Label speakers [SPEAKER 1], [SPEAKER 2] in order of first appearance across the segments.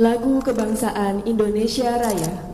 [SPEAKER 1] Lagu Kebangsaan Indonesia Raya.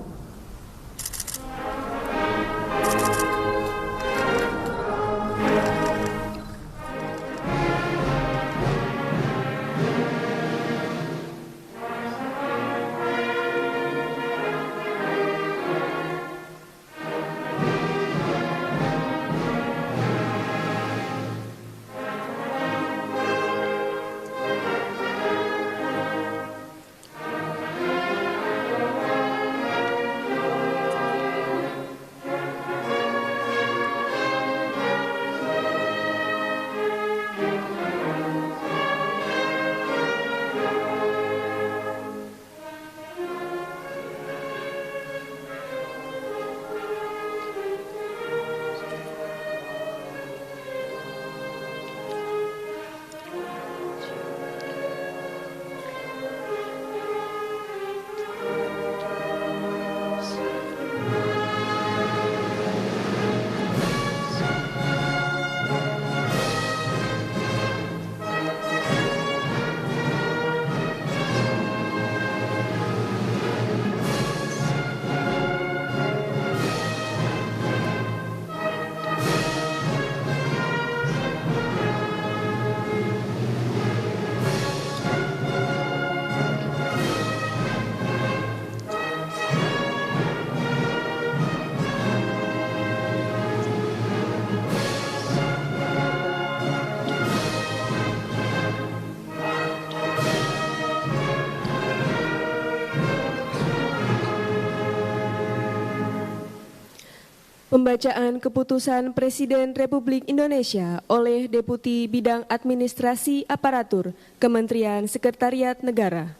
[SPEAKER 1] Pembacaan Keputusan Presiden Republik Indonesia oleh Deputi Bidang Administrasi Aparatur Kementerian Sekretariat Negara.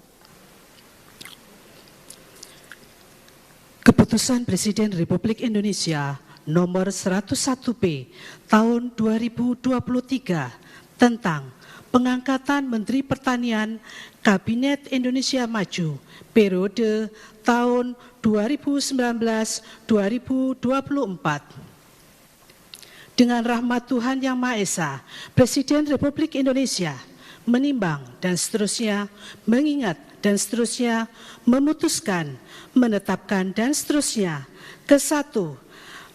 [SPEAKER 2] Keputusan Presiden Republik Indonesia Nomor 101-P Tahun 2023 tentang pengangkatan Menteri Pertanian Kabinet Indonesia Maju periode tahun 2019-2024. Dengan rahmat Tuhan Yang Maha Esa, Presiden Republik Indonesia menimbang dan seterusnya, mengingat dan seterusnya, memutuskan, menetapkan dan seterusnya. Ke-1,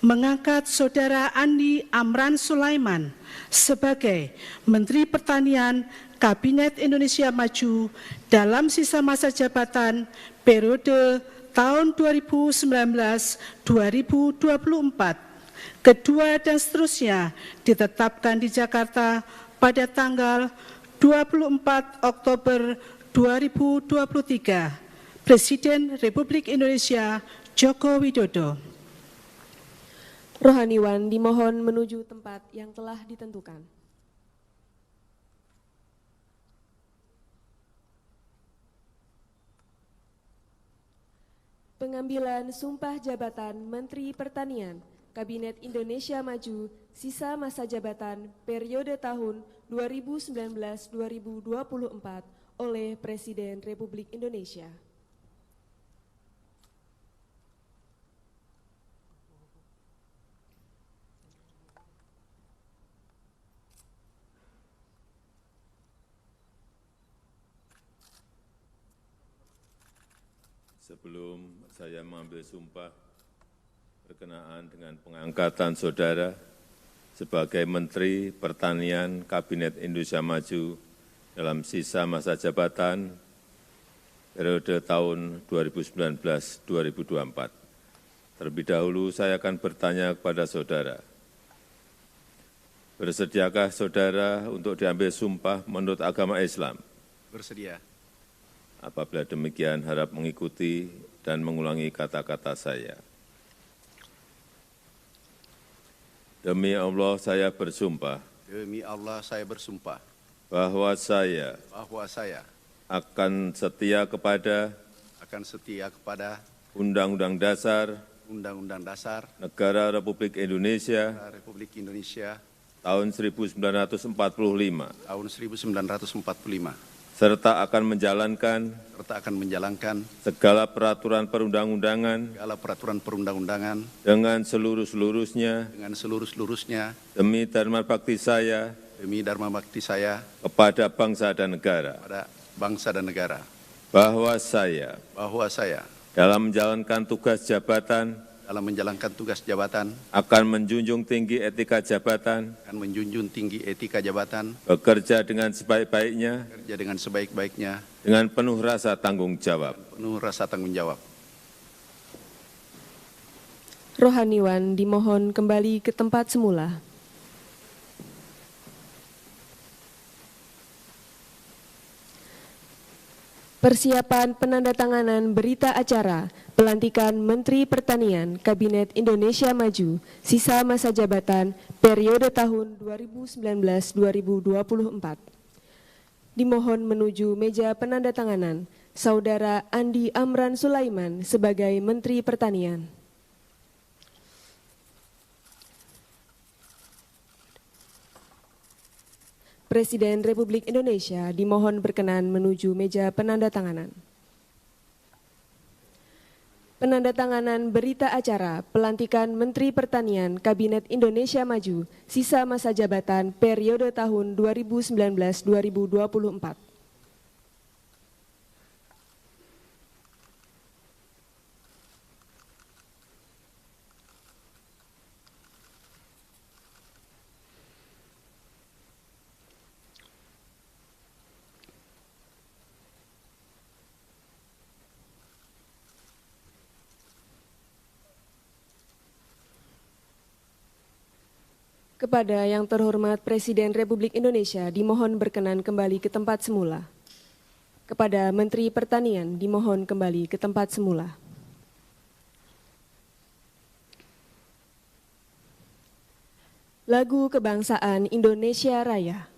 [SPEAKER 2] mengangkat Saudara Andi Amran Sulaiman sebagai Menteri Pertanian Kabinet Indonesia Maju dalam sisa masa jabatan periode tahun 2019-2024. Kedua dan seterusnya ditetapkan di Jakarta pada tanggal 24 Oktober 2023. Presiden Republik Indonesia Joko Widodo.
[SPEAKER 1] Rohaniwan dimohon menuju tempat yang telah ditentukan. Pengambilan Sumpah Jabatan Menteri Pertanian Kabinet Indonesia Maju sisa masa jabatan periode tahun 2019-2024 oleh Presiden Republik Indonesia.
[SPEAKER 3] Sebelum saya mengambil sumpah berkenaan dengan pengangkatan saudara sebagai Menteri Pertanian Kabinet Indonesia Maju dalam sisa masa jabatan periode tahun 2019-2024. Terlebih dahulu saya akan bertanya kepada saudara, bersediakah saudara untuk diambil sumpah menurut agama Islam?
[SPEAKER 4] Bersedia.
[SPEAKER 3] Apabila demikian, harap mengikuti dan mengulangi kata-kata saya. Demi Allah saya bersumpah.
[SPEAKER 4] Demi Allah saya bersumpah.
[SPEAKER 3] Bahwa saya. Akan setia kepada. Undang-Undang Dasar. Negara Republik Indonesia. Tahun 1945. Serta akan menjalankan segala peraturan perundang-undangan dengan seluruh-seluruhnya demi dharma bakti saya kepada bangsa dan negara. bahwa saya
[SPEAKER 4] bahwa saya
[SPEAKER 3] dalam menjalankan tugas jabatan
[SPEAKER 4] dalam menjalankan tugas jabatan
[SPEAKER 3] akan menjunjung tinggi etika jabatan,
[SPEAKER 4] akan menjunjung tinggi etika jabatan,
[SPEAKER 3] bekerja dengan sebaik-baiknya,
[SPEAKER 4] kerja dengan sebaik-baiknya,
[SPEAKER 3] dengan penuh rasa tanggung jawab.
[SPEAKER 4] penuh rasa tanggung jawab.
[SPEAKER 1] Rohaniwan dimohon kembali ke tempat semula. Persiapan penandatanganan berita acara pelantikan Menteri Pertanian Kabinet Indonesia Maju sisa masa jabatan periode tahun 2019-2024. Dimohon menuju meja penandatanganan Saudara Andi Amran Sulaiman sebagai Menteri Pertanian. Presiden Republik Indonesia dimohon berkenan menuju meja penandatanganan. Penandatanganan berita acara pelantikan Menteri Pertanian Kabinet Indonesia Maju sisa masa jabatan periode tahun 2019-2024. Kepada yang terhormat Presiden Republik Indonesia dimohon berkenan kembali ke tempat semula. Kepada Menteri Pertanian dimohon kembali ke tempat semula. Lagu Kebangsaan Indonesia Raya.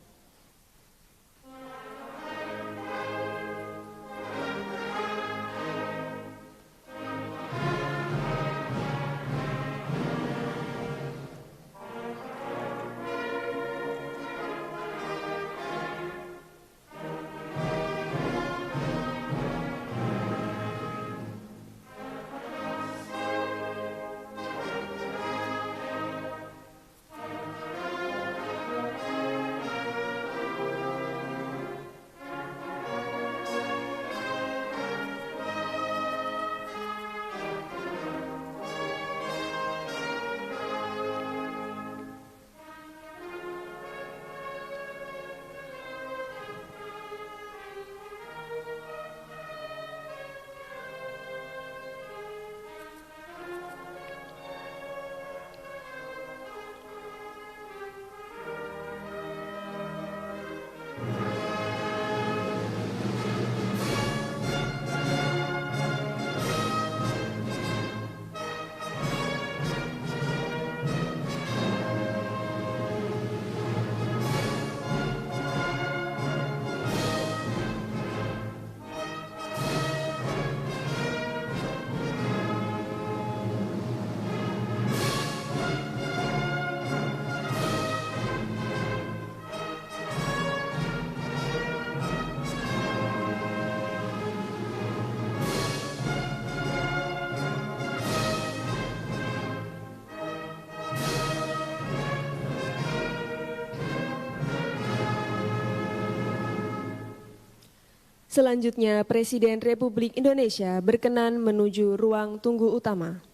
[SPEAKER 1] Selanjutnya, Presiden Republik Indonesia berkenan menuju ruang tunggu utama.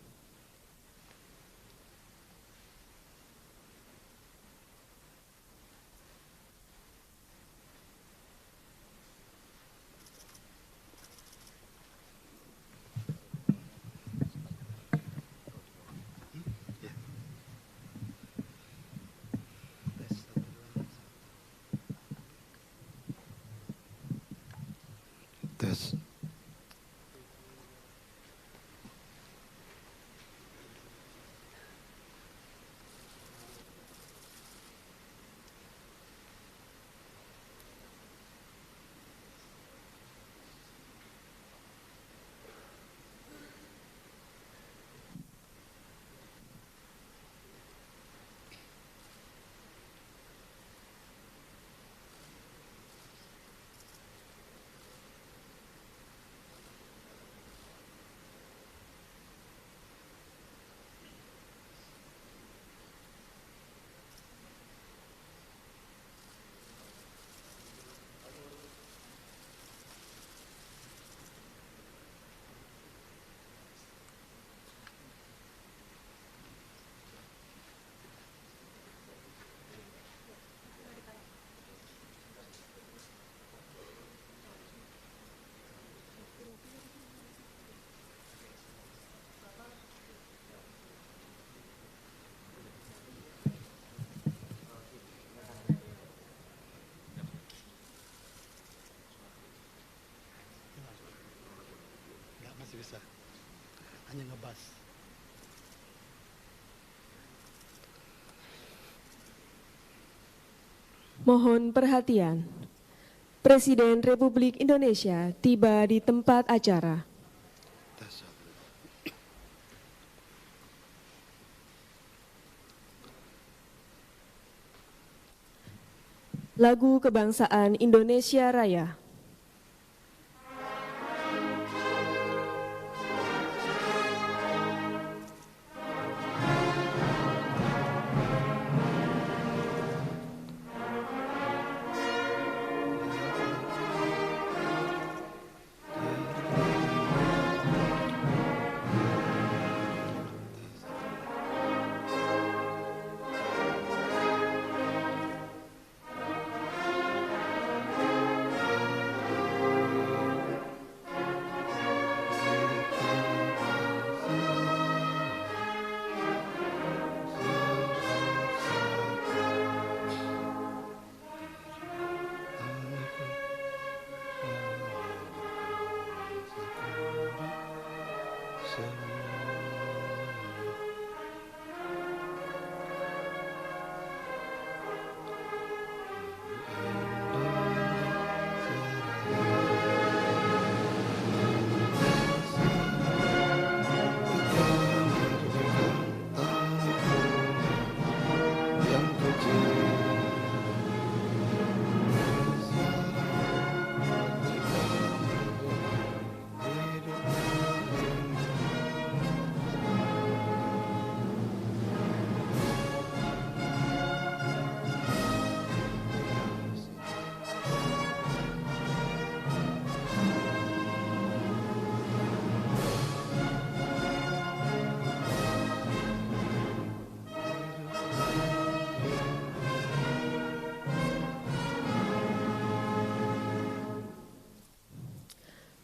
[SPEAKER 4] Tes.
[SPEAKER 5] masih bisa. Hanya ngebas.
[SPEAKER 1] Mohon perhatian. Presiden Republik Indonesia tiba di tempat acara. Lagu Kebangsaan Indonesia Raya.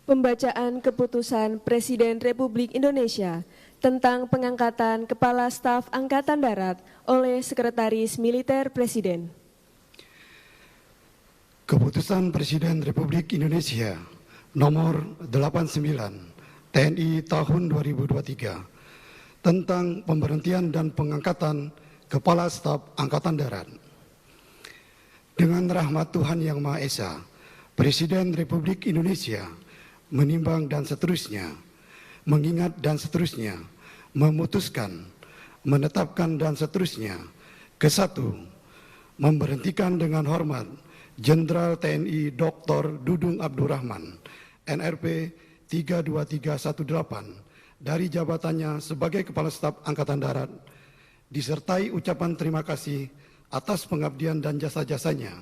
[SPEAKER 1] Pembacaan keputusan Presiden Republik Indonesia tentang pengangkatan Kepala Staf Angkatan Darat oleh Sekretaris Militer Presiden.
[SPEAKER 6] Keputusan Presiden Republik Indonesia nomor 89 TNI tahun 2023 tentang pemberhentian dan pengangkatan Kepala Staf Angkatan Darat. Dengan rahmat Tuhan Yang Maha Esa, Presiden Republik Indonesia menimbang dan seterusnya, mengingat dan seterusnya, memutuskan, menetapkan dan seterusnya. Kesatu, memberhentikan dengan hormat Jenderal TNI Dr. Dudung Abdurrahman, NRP 32318, dari jabatannya sebagai Kepala Staf Angkatan Darat, disertai ucapan terima kasih atas pengabdian dan jasa-jasanya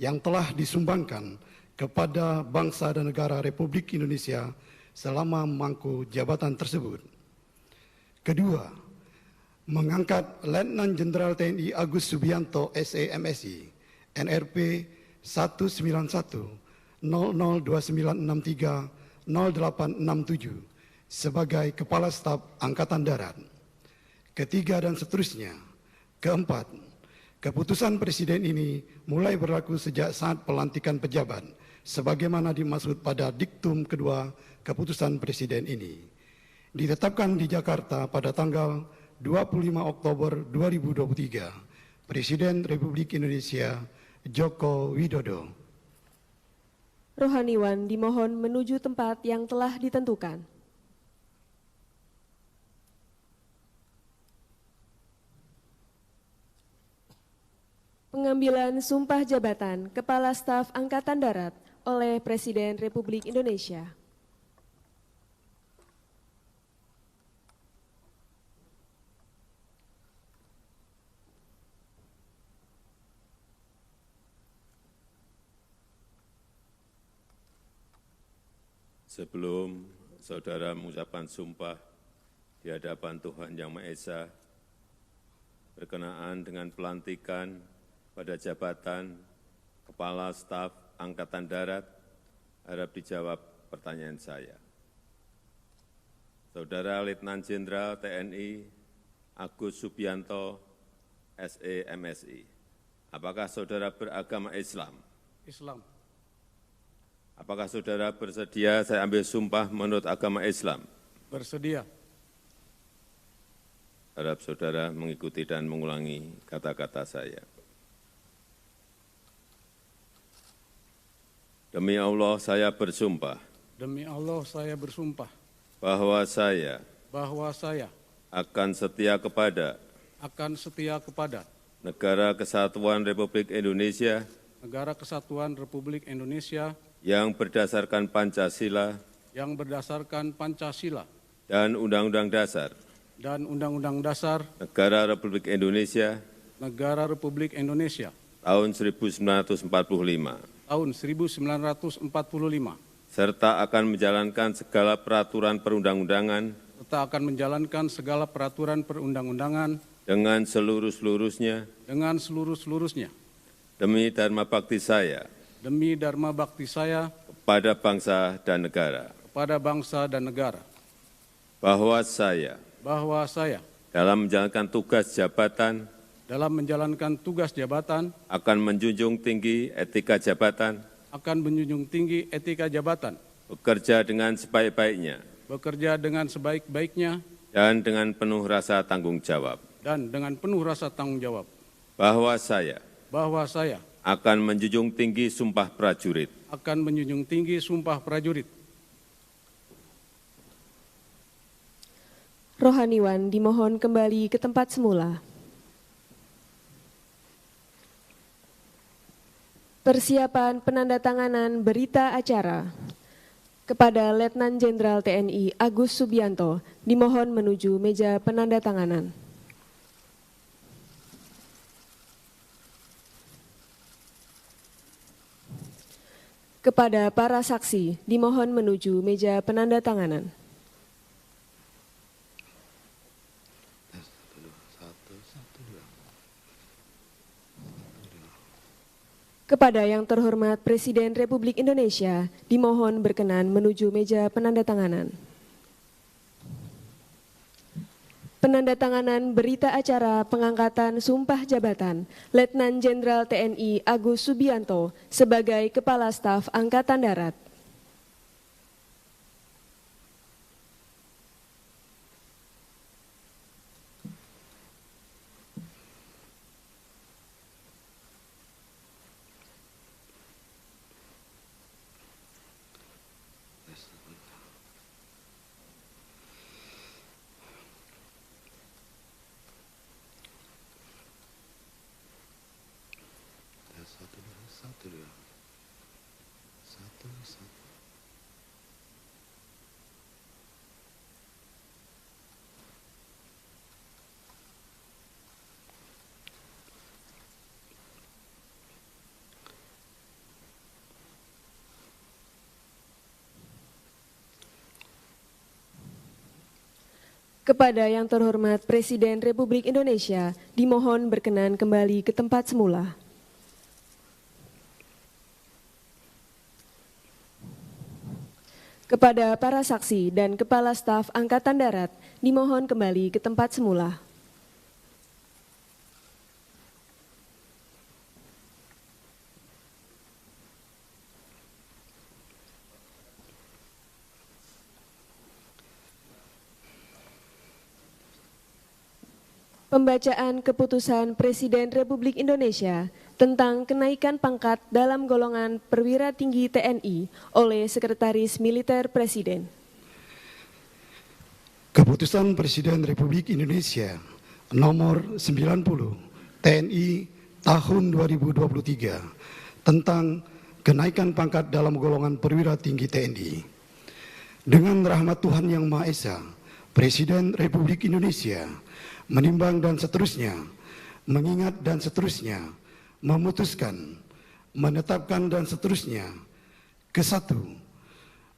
[SPEAKER 6] yang telah disumbangkan kepada bangsa dan negara Republik Indonesia selama memangku jabatan tersebut. Kedua, mengangkat Letnan Jenderal TNI Agus Subianto SE MSI, NRP 1910029630867 sebagai Kepala Staf Angkatan Darat. Ketiga dan seterusnya. Keempat, keputusan Presiden ini mulai berlaku sejak saat pelantikan pejabat, sebagaimana dimaksud pada diktum kedua keputusan Presiden ini. Ditetapkan di Jakarta pada tanggal 25 Oktober 2023, Presiden Republik Indonesia Joko Widodo.
[SPEAKER 1] Rohaniwan dimohon menuju tempat yang telah ditentukan. Pengambilan sumpah jabatan Kepala Staf Angkatan Darat oleh Presiden Republik Indonesia.
[SPEAKER 3] Sebelum saudara mengucapkan sumpah di hadapan Tuhan Yang Maha Esa, berkenaan dengan pelantikan pada jabatan Kepala Staf Angkatan Darat, harap dijawab pertanyaan saya. Saudara Letnan Jenderal TNI Agus Subianto SE MSI, apakah saudara beragama Islam?
[SPEAKER 5] Islam.
[SPEAKER 3] Apakah saudara bersedia saya ambil sumpah menurut agama Islam?
[SPEAKER 5] Bersedia.
[SPEAKER 3] Harap saudara mengikuti dan mengulangi kata-kata saya. Demi Allah saya bersumpah
[SPEAKER 5] Demi Allah saya bersumpah
[SPEAKER 3] bahwa saya
[SPEAKER 5] bahwa saya
[SPEAKER 3] akan setia kepada
[SPEAKER 5] akan setia kepada
[SPEAKER 3] Negara Kesatuan Republik Indonesia
[SPEAKER 5] Negara Kesatuan Republik Indonesia
[SPEAKER 3] yang berdasarkan Pancasila
[SPEAKER 5] yang berdasarkan Pancasila
[SPEAKER 3] dan Undang-Undang Dasar
[SPEAKER 5] dan Undang-Undang Dasar
[SPEAKER 3] Negara Republik Indonesia
[SPEAKER 5] Negara Republik Indonesia
[SPEAKER 3] tahun 1945,
[SPEAKER 5] tahun 1945,
[SPEAKER 3] serta akan menjalankan segala peraturan perundang-undangan
[SPEAKER 5] serta akan menjalankan segala peraturan perundang-undangan
[SPEAKER 3] dengan seluruh-seluruhnya
[SPEAKER 5] dengan seluruh-seluruhnya
[SPEAKER 3] demi dharma bakti saya
[SPEAKER 5] demi dharma bakti saya
[SPEAKER 3] kepada bangsa dan negara,
[SPEAKER 5] kepada bangsa dan negara,
[SPEAKER 3] bahwa saya
[SPEAKER 5] dalam
[SPEAKER 3] menjalankan tugas jabatan
[SPEAKER 5] akan menjunjung tinggi etika jabatan,
[SPEAKER 3] bekerja dengan sebaik-baiknya dan dengan penuh rasa tanggung jawab, bahwa saya akan menjunjung tinggi sumpah prajurit
[SPEAKER 1] Rohaniwan dimohon kembali ke tempat semula. Persiapan penandatanganan berita acara. Kepada Letnan Jenderal TNI Agus Subianto dimohon menuju meja penandatanganan. Kepada para saksi dimohon menuju meja penandatanganan. Kepada yang terhormat Presiden Republik Indonesia, dimohon berkenan menuju meja penandatanganan. Penandatanganan berita acara pengangkatan sumpah jabatan Letnan Jenderal TNI Agus Subianto sebagai Kepala Staf Angkatan Darat. Kepada yang terhormat Presiden Republik Indonesia, dimohon berkenan kembali ke tempat semula. Kepada para saksi dan Kepala Staf Angkatan Darat, dimohon kembali ke tempat semula. Pembacaan Keputusan Presiden Republik Indonesia tentang kenaikan pangkat dalam golongan perwira tinggi TNI oleh Sekretaris Militer Presiden.
[SPEAKER 6] Keputusan Presiden Republik Indonesia nomor 90 TNI tahun 2023 tentang kenaikan pangkat dalam golongan perwira tinggi TNI. Dengan rahmat Tuhan Yang Maha Esa, Presiden Republik Indonesia menimbang dan seterusnya, mengingat dan seterusnya, memutuskan, menetapkan dan seterusnya. Kesatu,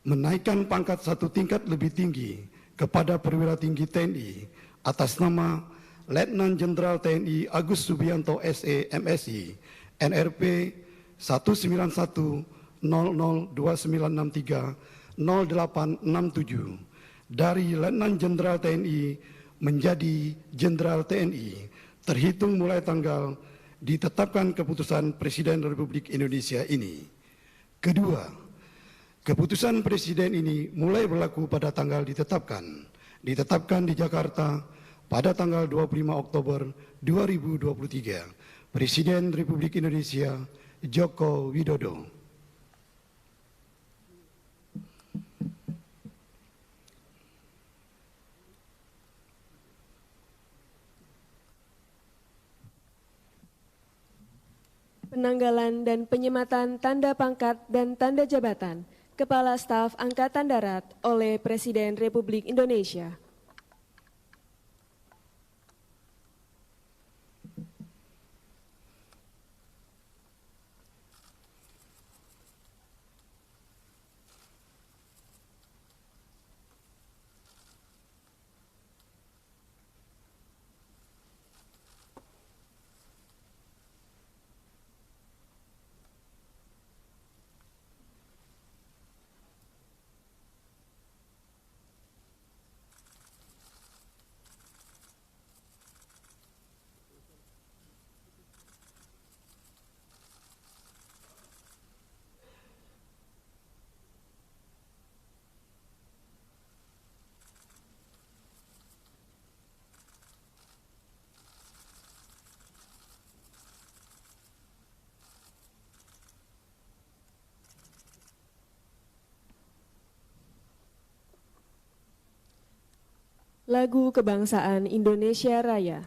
[SPEAKER 6] menaikkan pangkat satu tingkat lebih tinggi kepada perwira tinggi TNI atas nama Letnan Jenderal TNI Agus Subianto SE MSI NRP 1910029630867 dari Letnan Jenderal TNI menjadi Jenderal TNI terhitung mulai tanggal ditetapkan keputusan Presiden Republik Indonesia ini. Kedua, Keputusan Presiden ini mulai berlaku pada tanggal ditetapkan di Jakarta pada tanggal 25 Oktober 2023. Presiden Republik Indonesia Joko Widodo.
[SPEAKER 1] Penanggalan dan penyematan tanda pangkat dan tanda jabatan Kepala Staf Angkatan Darat oleh Presiden Republik Indonesia. Lagu Kebangsaan Indonesia Raya.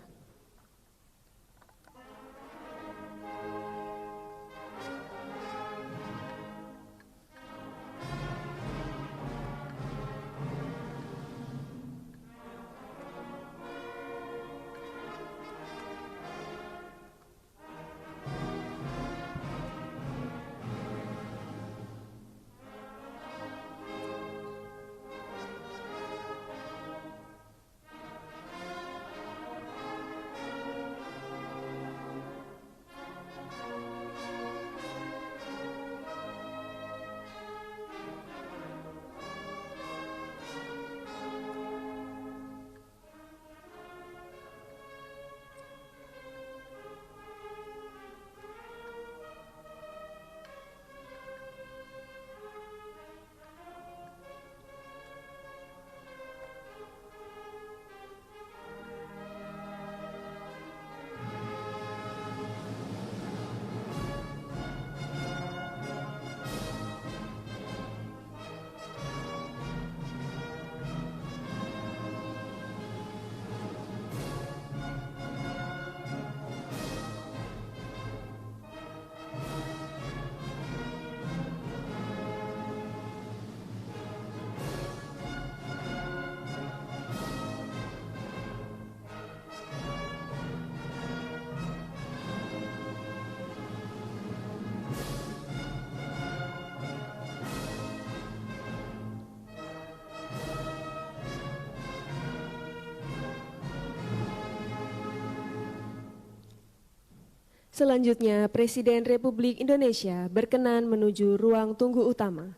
[SPEAKER 1] Selanjutnya, Presiden Republik Indonesia berkenan menuju ruang tunggu utama.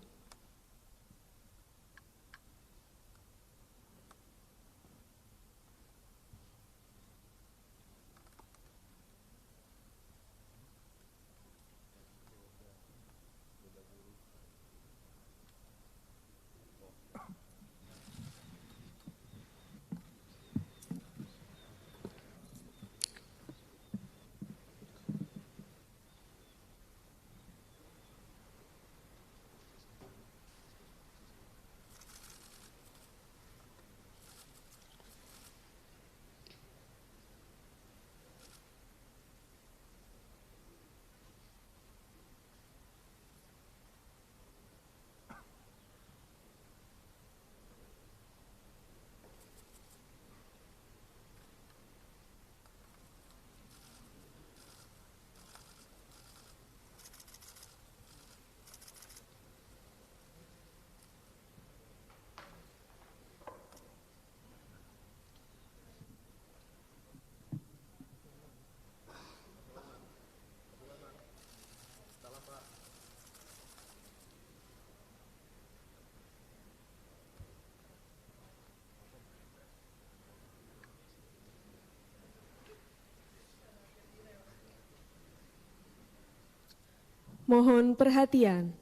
[SPEAKER 1] Mohon perhatian,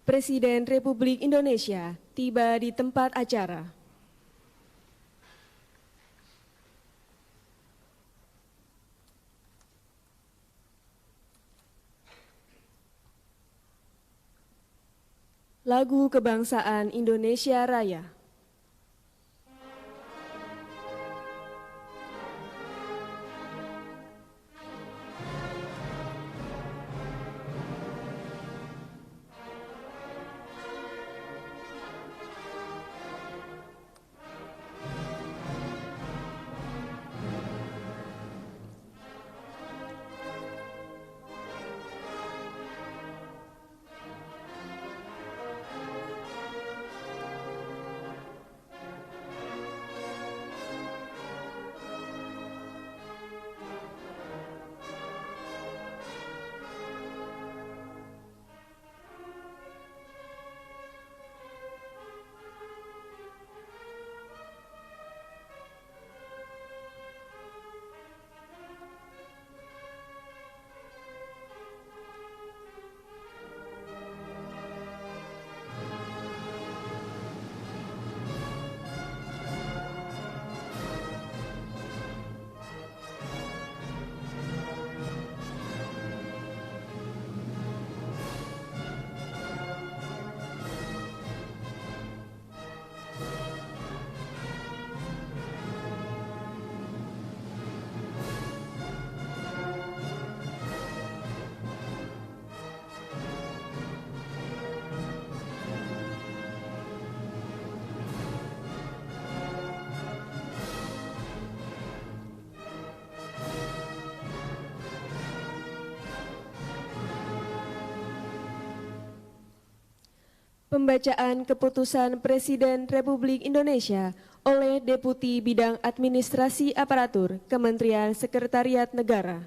[SPEAKER 1] Presiden Republik Indonesia tiba di tempat acara. Lagu Kebangsaan Indonesia Raya. Pembacaan Keputusan Presiden Republik Indonesia oleh Deputi Bidang Administrasi Aparatur Kementerian Sekretariat Negara.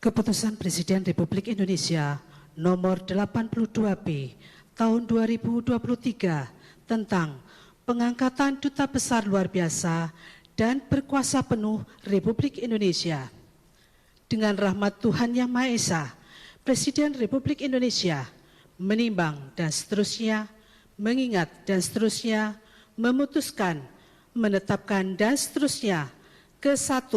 [SPEAKER 2] Keputusan Presiden Republik Indonesia nomor 82B tahun 2023 tentang pengangkatan Duta Besar Luar Biasa dan Berkuasa Penuh Republik Indonesia. Dengan rahmat Tuhan Yang Maha Esa, Presiden Republik Indonesia menimbang dan seterusnya, mengingat dan seterusnya, memutuskan, menetapkan dan seterusnya. Ke-1,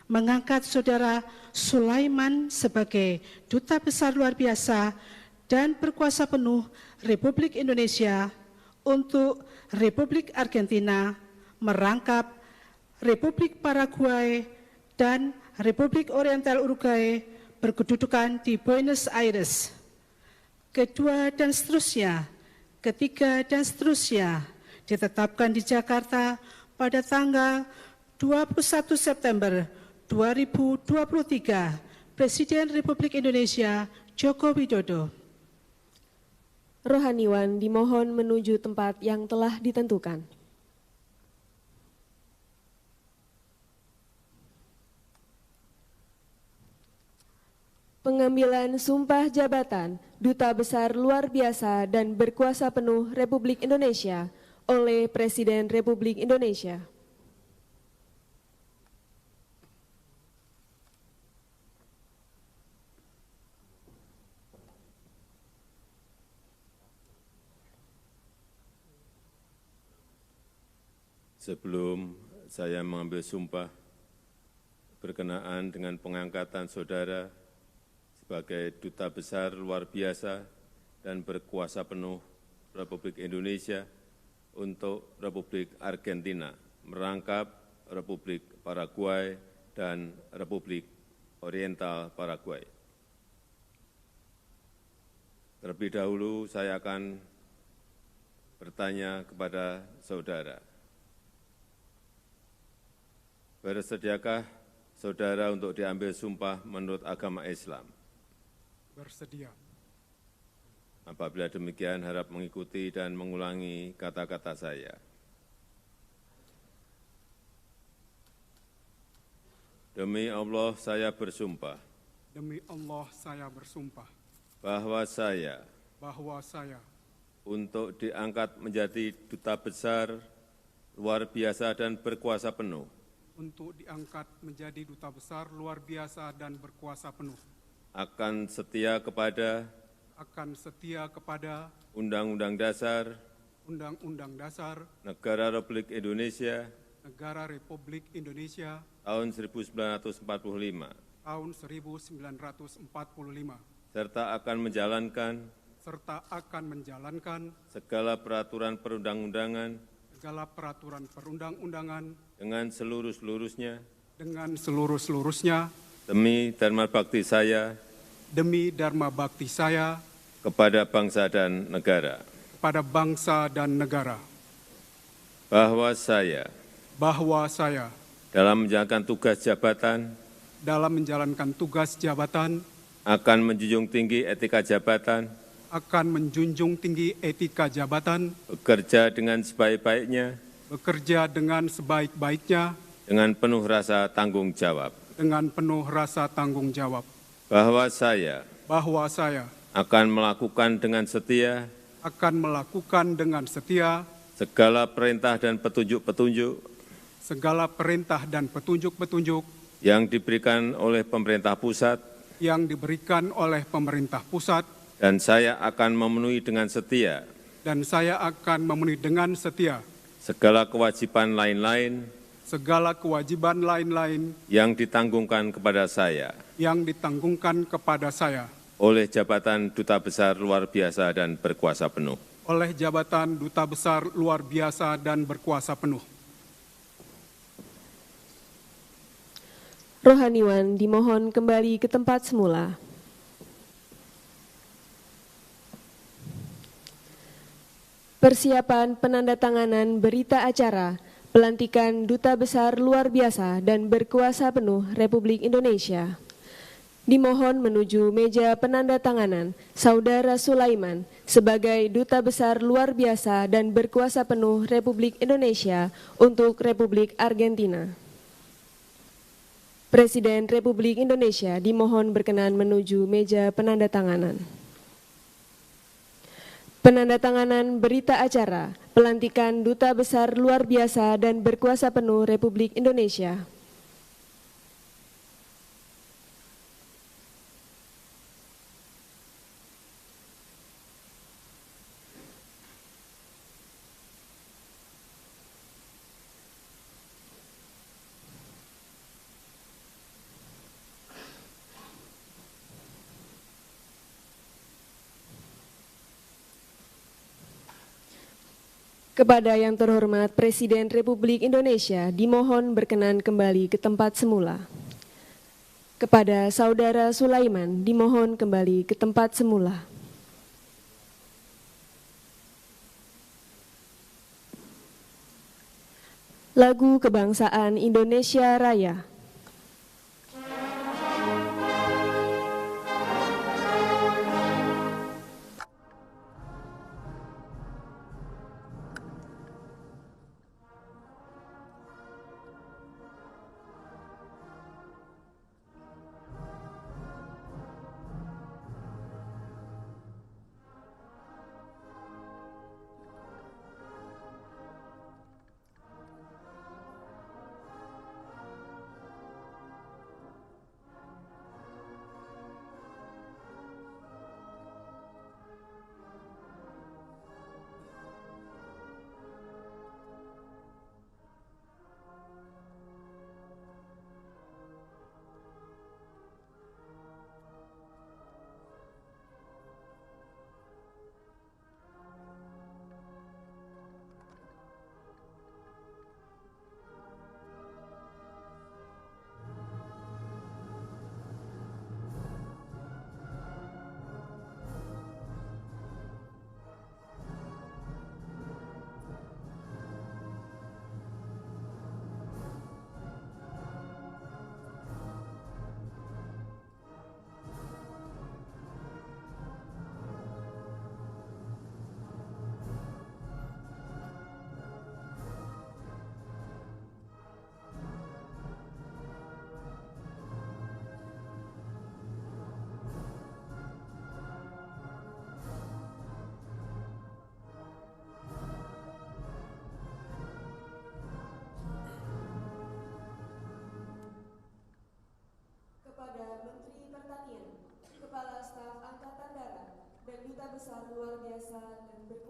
[SPEAKER 2] mengangkat Saudara Sulaiman sebagai Duta Besar Luar Biasa dan Berkuasa Penuh Republik Indonesia untuk Republik Argentina, merangkap Republik Paraguay dan Republik Oriental Uruguay berkedudukan di Buenos Aires. Kedua dan seterusnya, ketiga dan seterusnya ditetapkan di Jakarta pada tanggal 21 September 2023, Presiden Republik Indonesia Joko Widodo.
[SPEAKER 1] Rohaniwan dimohon menuju tempat yang telah ditentukan. Pengambilan sumpah jabatan Duta Besar Luar Biasa dan Berkuasa Penuh Republik Indonesia oleh Presiden Republik Indonesia.
[SPEAKER 3] Sebelum saya mengambil sumpah berkenaan dengan pengangkatan saudara sebagai Duta Besar Luar Biasa dan Berkuasa Penuh Republik Indonesia untuk Republik Argentina, merangkap Republik Paraguay dan Republik Oriental Paraguay. Terlebih dahulu saya akan bertanya kepada saudara. Bersediakah saudara untuk diambil sumpah menurut agama Islam?
[SPEAKER 5] Bersedia.
[SPEAKER 3] Apabila demikian, harap mengikuti dan mengulangi kata-kata saya. Demi Allah, saya bersumpah.
[SPEAKER 5] Demi Allah, saya bersumpah.
[SPEAKER 3] Bahwa saya. Untuk diangkat menjadi Duta Besar Luar Biasa dan Berkuasa Penuh.
[SPEAKER 5] Untuk diangkat menjadi Duta Besar Luar Biasa dan Berkuasa Penuh.
[SPEAKER 3] Akan setia kepada.
[SPEAKER 5] akan setia kepada
[SPEAKER 3] Undang-Undang Dasar
[SPEAKER 5] Undang-Undang Dasar
[SPEAKER 3] Negara Republik Indonesia
[SPEAKER 5] Negara Republik Indonesia
[SPEAKER 3] tahun 1945,
[SPEAKER 5] tahun 1945,
[SPEAKER 3] serta akan menjalankan segala peraturan perundang-undangan dengan seluruh-seluruhnya demi dharma bakti saya kepada bangsa dan negara, bahwa saya dalam menjalankan tugas jabatan akan menjunjung tinggi etika jabatan, bekerja dengan sebaik-baiknya, dengan penuh rasa tanggung jawab, bahwa saya akan melakukan dengan setia segala perintah dan petunjuk yang diberikan oleh pemerintah pusat, dan saya akan memenuhi dengan setia segala kewajiban lain-lain yang ditanggungkan kepada saya oleh jabatan Duta Besar Luar Biasa dan Berkuasa Penuh.
[SPEAKER 1] Rohaniwan dimohon kembali ke tempat semula. Persiapan penandatanganan berita acara pelantikan Duta Besar Luar Biasa dan Berkuasa Penuh Republik Indonesia. Dimohon menuju meja penandatanganan Saudara Sulaiman sebagai Duta Besar Luar Biasa dan Berkuasa Penuh Republik Indonesia untuk Republik Argentina. Presiden Republik Indonesia dimohon berkenan menuju meja penandatanganan. Penandatanganan berita acara pelantikan Duta Besar Luar Biasa dan Berkuasa Penuh Republik Indonesia. Kepada yang terhormat Presiden Republik Indonesia dimohon berkenan kembali ke tempat semula. Kepada Saudara Sulaiman dimohon kembali ke tempat semula. Lagu Kebangsaan Indonesia Raya.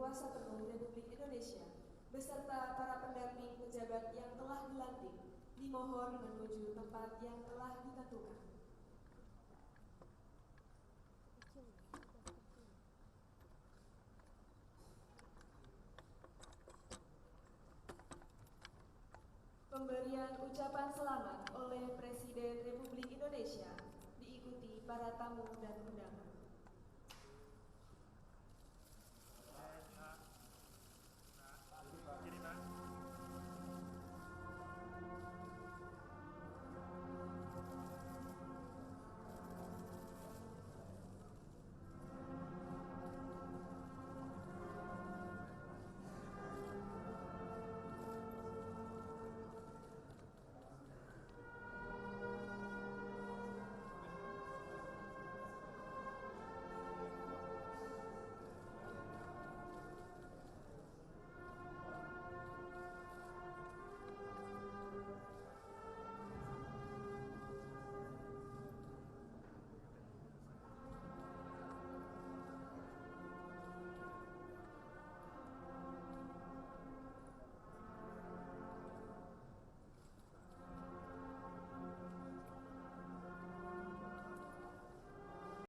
[SPEAKER 1] berkuasa penuh Republik Indonesia beserta para pendamping pejabat yang telah dilantik dimohon menuju tempat yang telah ditentukan. Pemberian ucapan selamat oleh Presiden Republik Indonesia diikuti para tamu dan undangan.